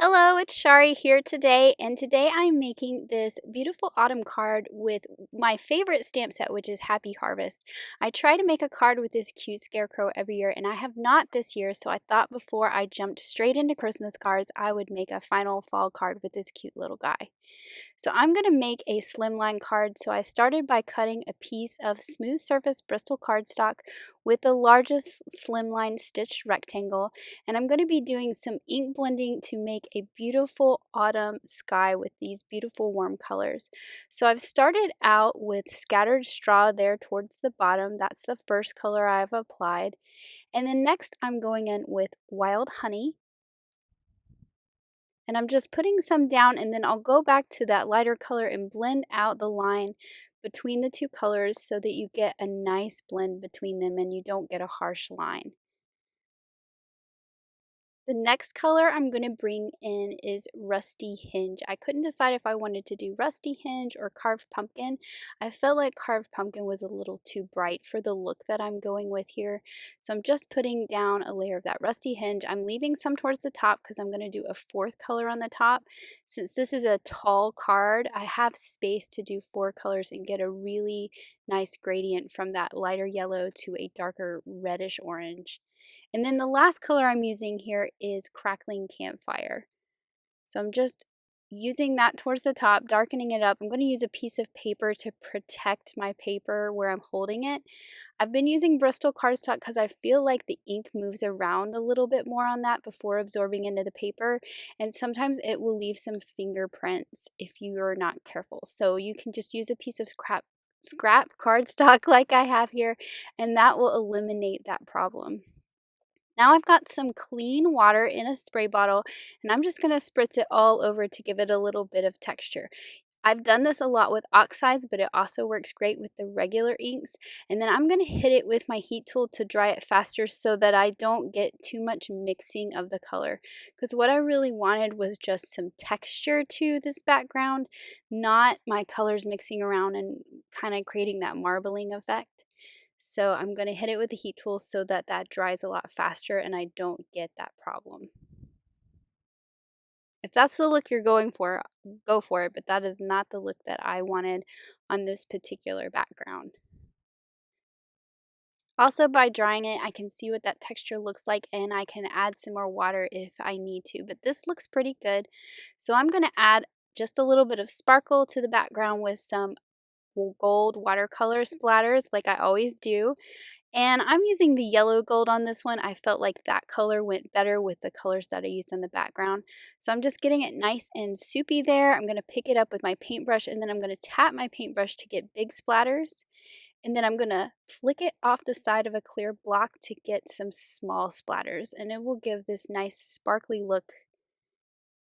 Hello, it's Shari here today, and today I'm making this beautiful autumn card with my favorite stamp set, which is Happy Harvest. I try to make a card with this cute scarecrow every year, and I have not this year, so I thought before I jumped straight into Christmas cards, I would make a final fall card with this cute little guy. So I'm going to make a slimline card, so I started by cutting a piece of smooth surface Bristol cardstock with the largest slimline stitched rectangle, and I'm going to be doing some ink blending to make a beautiful autumn sky with these beautiful warm colors. So I've started out with scattered straw there towards the bottom. That's the first color I've applied. And then next I'm going in with wild honey. And I'm just putting some down, and then I'll go back to that lighter color and blend out the line between the two colors so that you get a nice blend between them and you don't get a harsh line. The next color I'm going to bring in is Rusty Hinge. I couldn't decide if I wanted to do Rusty Hinge or Carved Pumpkin. I felt like Carved Pumpkin was a little too bright for the look that I'm going with here. So I'm just putting down a layer of that Rusty Hinge. I'm leaving some towards the top because I'm going to do a fourth color on the top. Since this is a tall card, I have space to do 4 colors and get a really nice gradient from that lighter yellow to a darker reddish orange. And then the last color I'm using here is Crackling Campfire. So I'm just using that towards the top, darkening it up. I'm going to use a piece of paper to protect my paper where I'm holding it. I've been using Bristol cardstock because I feel like the ink moves around a little bit more on that before absorbing into the paper, and sometimes it will leave some fingerprints if you are not careful. So you can just use a piece of scrap cardstock like I have here, and that will eliminate that problem. Now I've got some clean water in a spray bottle, and I'm just going to spritz it all over to give it a little bit of texture. I've done this a lot with oxides, but it also works great with the regular inks. And then I'm going to hit it with my heat tool to dry it faster so that I don't get too much mixing of the color. Because what I really wanted was just some texture to this background, not my colors mixing around and kind of creating that marbling effect. So I'm going to hit it with the heat tool so that that dries a lot faster and I don't get that problem. If that's the look you're going for, go for it, but that is not the look that I wanted on this particular background. Also, by drying it, I can see what that texture looks like, and I can add some more water if I need to, but this looks pretty good. So I'm going to add just a little bit of sparkle to the background with some gold watercolor splatters like I always do. And I'm using the yellow gold on this one. I felt like that color went better with the colors that I used on the background. So I'm just getting it nice and soupy there. I'm going to pick it up with my paintbrush, and then I'm going to tap my paintbrush to get big splatters. And then I'm going to flick it off the side of a clear block to get some small splatters. And it will give this nice sparkly look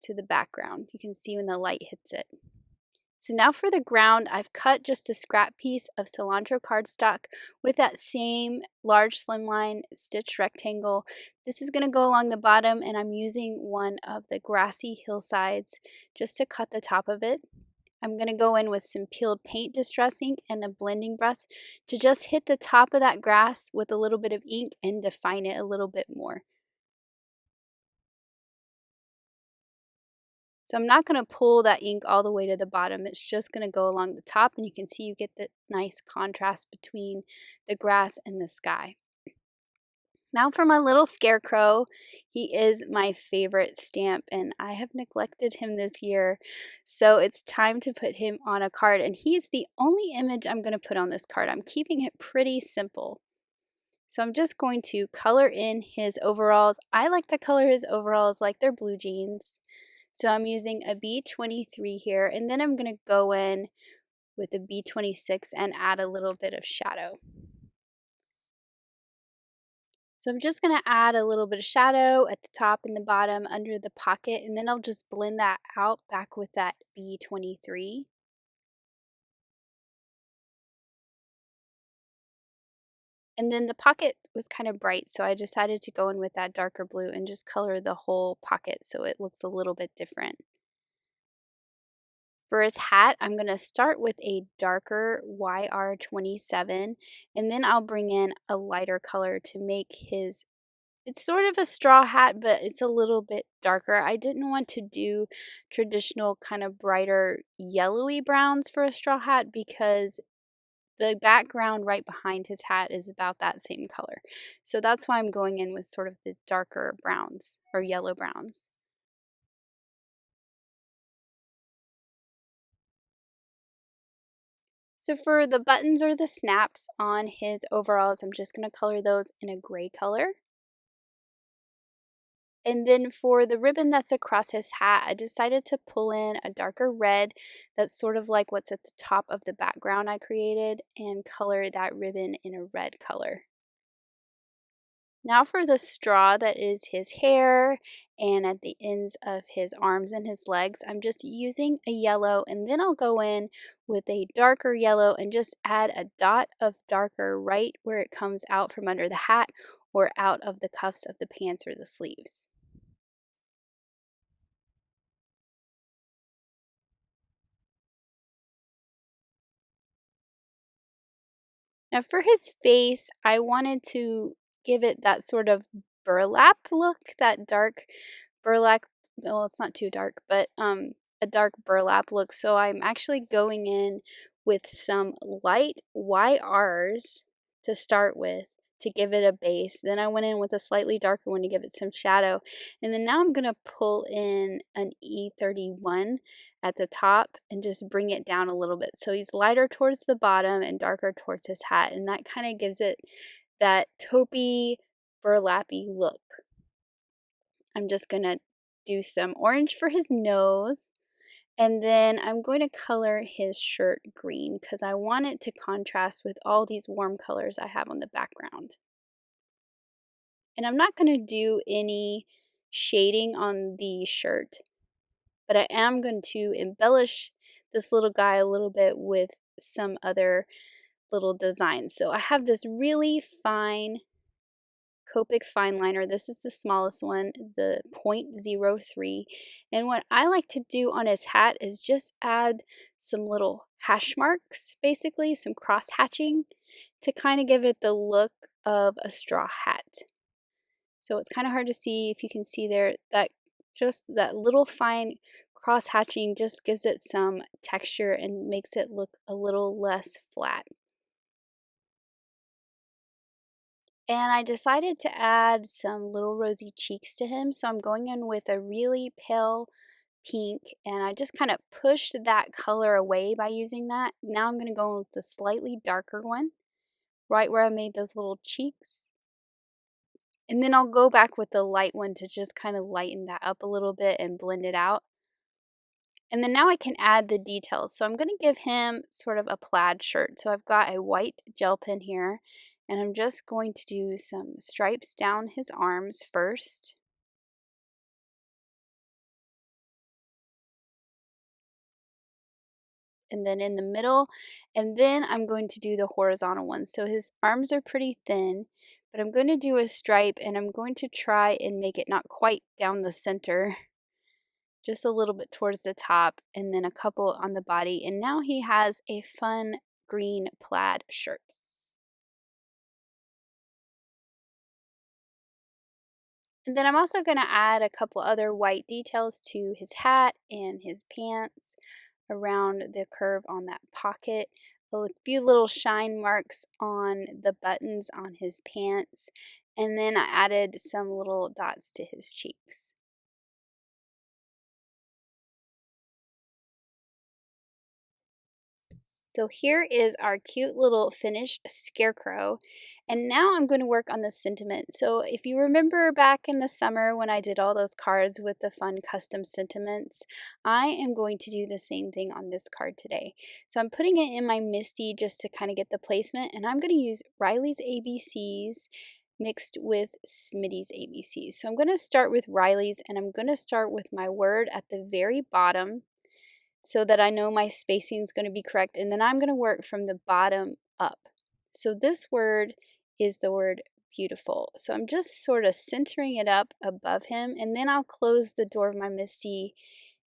to the background. You can see when the light hits it. So now for the ground, I've cut just a scrap piece of cilantro cardstock with that same large slimline stitch rectangle. This is going to go along the bottom, and I'm using one of the grassy hillsides just to cut the top of it. I'm going to go in with some peeled paint distress ink and a blending brush to just hit the top of that grass with a little bit of ink and define it a little bit more. So I'm not going to pull that ink all the way to the bottom. It's just going to go along the top, and you can see you get the nice contrast between the grass and the sky. Now for my little scarecrow. He is my favorite stamp, and I have neglected him this year. So it's time to put him on a card, and he's the only image I'm going to put on this card. I'm keeping it pretty simple. So I'm just going to color in his overalls. I like to color his overalls like they're blue jeans. So I'm using a B23 here, and then I'm going to go in with a B26 and add a little bit of shadow. So I'm just going to add a little bit of shadow at the top and the bottom under the pocket, and then I'll just blend that out back with that B23. And then the pocket was kind of bright, so I decided to go in with that darker blue and just color the whole pocket so it looks a little bit different. For his hat, I'm going to start with a darker YR27, and then I'll bring in a lighter color to make his It's sort of a straw hat, but it's a little bit darker. I didn't want to do traditional kind of brighter yellowy browns for a straw hat because the background right behind his hat is about that same color. So that's why I'm going in with sort of the darker browns or yellow browns. So for the buttons or the snaps on his overalls, I'm just going to color those in a gray color. And then for the ribbon that's across his hat, I decided to pull in a darker red that's sort of like what's at the top of the background I created and color that ribbon in a red color. Now for the straw that is his hair and at the ends of his arms and his legs, I'm just using a yellow, and then I'll go in with a darker yellow and just add a dot of darker right where it comes out from under the hat or out of the cuffs of the pants or the sleeves. Now for his face, I wanted to give it that sort of burlap look, that dark burlap, well, it's not too dark, but a dark burlap look. So I'm actually going in with some light YRs to start with to give it a base. Then I went in with a slightly darker one to give it some shadow. And then now I'm going to pull in an E31 at the top and just bring it down a little bit. So he's lighter towards the bottom and darker towards his hat. And that kind of gives it that taupey, burlappy look. I'm just going to do some orange for his nose. And then I'm going to color his shirt green because I want it to contrast with all these warm colors I have on the background. And I'm not going to do any shading on the shirt, but I am going to embellish this little guy a little bit with some other little designs. So I have this really fine Copic fine liner. This is the smallest one, the 0.03. And what I like to do on his hat is just add some little hash marks, basically some cross hatching, to kind of give it the look of a straw hat. So it's kind of hard to see if you can see there that just that little fine cross hatching just gives it some texture and makes it look a little less flat. And I decided to add some little rosy cheeks to him, so I'm going in with a really pale pink, and I just kind of pushed that color away by using that. Now I'm going to go in with the slightly darker one, right where I made those little cheeks. And then I'll go back with the light one to just kind of lighten that up a little bit and blend it out. And then now I can add the details. So I'm going to give him sort of a plaid shirt. So I've got a white gel pen here, and I'm just going to do some stripes down his arms first. And then in the middle, and then I'm going to do the horizontal one. So his arms are pretty thin, but I'm going to do a stripe, and I'm going to try and make it not quite down the center, just a little bit towards the top, and then a couple on the body. And now he has a fun green plaid shirt. And then I'm also going to add a couple other white details to his hat and his pants around the curve on that pocket. A few little shine marks on the buttons on his pants. And then I added some little dots to his cheeks. So here is our cute little finished scarecrow. And now I'm going to work on the sentiment. So if you remember back in the summer when I did all those cards with the fun custom sentiments, I am going to do the same thing on this card today. So I'm putting it in my Misty just to kind of get the placement, and I'm going to use Riley's ABCs mixed with Smitty's ABCs. So I'm going to start with Riley's, and I'm going to start with my word at the very bottom, so that I know my spacing is going to be correct, and then I'm going to work from the bottom up. So this word is the word beautiful. So I'm just sort of centering it up above him, and then I'll close the door of my Misty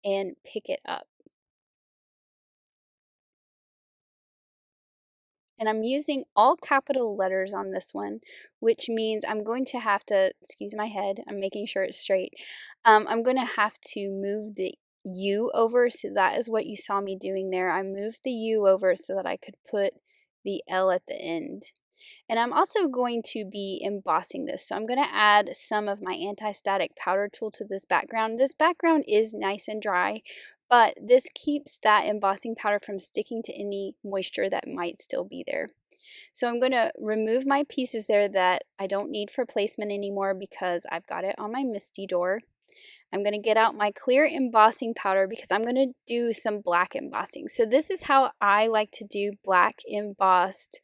and pick it up. And I'm using all capital letters on this one, which means I'm going to have to, excuse my head, I'm making sure it's straight. I'm going to have to move the U over, so that is what you saw me doing there. I moved the U over so that I could put the L at the end. And I'm also going to be embossing this. So I'm going to add some of my anti-static powder tool to this background. This background is nice and dry, but this keeps that embossing powder from sticking to any moisture that might still be there. So I'm going to remove my pieces there that I don't need for placement anymore because I've got it on my Misty door. I'm going to get out my clear embossing powder because I'm going to do some black embossing. So this is how I like to do black embossed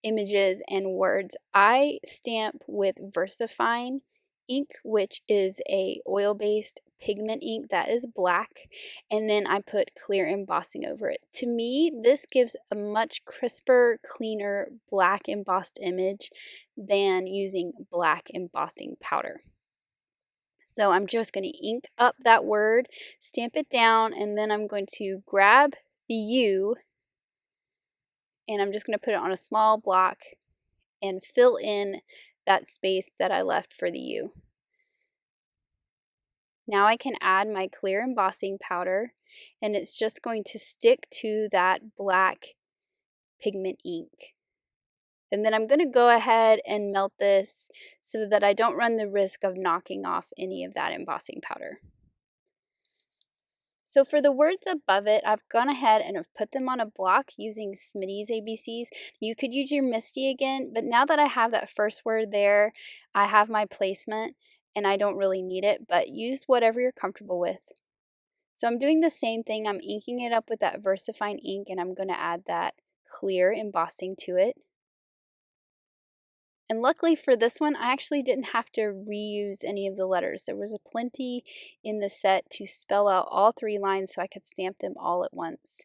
images and words. I stamp with VersaFine ink, which is a oil-based pigment ink that is black, and then I put clear embossing over it. To me, this gives a much crisper, cleaner black embossed image than using black embossing powder. So I'm just going to ink up that word, stamp it down, and then I'm going to grab the U and I'm just going to put it on a small block and fill in that space that I left for the U. Now I can add my clear embossing powder, and it's just going to stick to that black pigment ink. And then I'm going to go ahead and melt this so that I don't run the risk of knocking off any of that embossing powder. So for the words above it, I've gone ahead and I've put them on a block using Smitty's ABCs. You could use your Misty again, but now that I have that first word there, I have my placement and I don't really need it, but use whatever you're comfortable with. So I'm doing the same thing. I'm inking it up with that VersaFine ink, and I'm going to add that clear embossing to it. And luckily for this one, I actually didn't have to reuse any of the letters. There was a plenty in the set to spell out all 3 lines so I could stamp them all at once.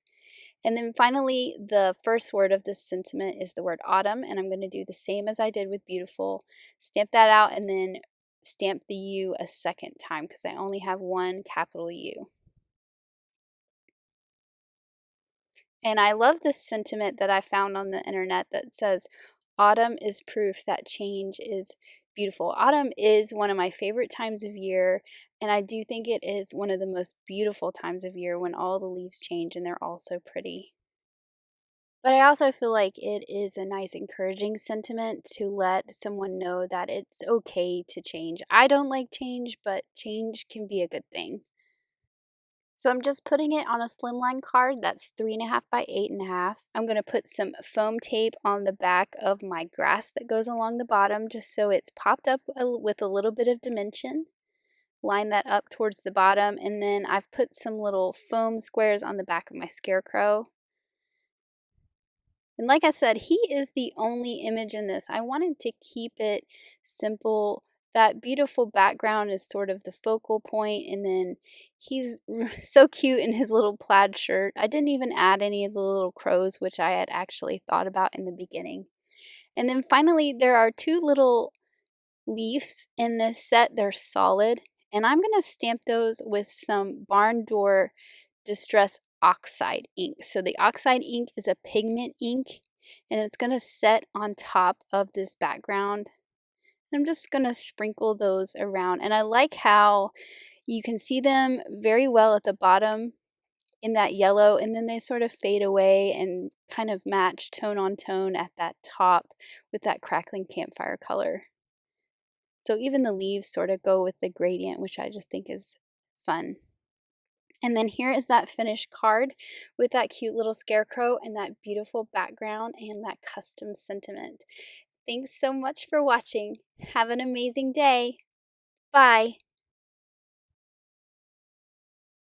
And then finally, the first word of this sentiment is the word autumn, and I'm going to do the same as I did with beautiful. Stamp that out and then stamp the U a second time because I only have one capital U. And I love this sentiment that I found on the internet that says, autumn is proof that change is beautiful. Autumn is one of my favorite times of year, and I do think it is one of the most beautiful times of year when all the leaves change and they're all so pretty. But I also feel like it is a nice encouraging sentiment to let someone know that it's okay to change. I don't like change, but change can be a good thing. So I'm just putting it on a slimline card that's 3.5 by 8.5. I'm going to put some foam tape on the back of my grass that goes along the bottom just so it's popped up with a little bit of dimension. Line that up towards the bottom, and then I've put some little foam squares on the back of my scarecrow. And like I said, he is the only image in this. I wanted to keep it simple. That beautiful background is sort of the focal point, and then he's so cute in his little plaid shirt. I didn't even add any of the little crows, which I had actually thought about in the beginning. And then finally, there are 2 little leaves in this set. They're solid, and I'm going to stamp those with some barn door Distress Oxide ink. So the Oxide ink is a pigment ink, and it's going to set on top of this background. I'm just going to sprinkle those around, and I like how you can see them very well at the bottom in that yellow, and then they sort of fade away and kind of match tone on tone at that top with that crackling campfire color. So even the leaves sort of go with the gradient, which I just think is fun. And then here is that finished card with that cute little scarecrow and that beautiful background and that custom sentiment. Thanks so much for watching. Have an amazing day. Bye.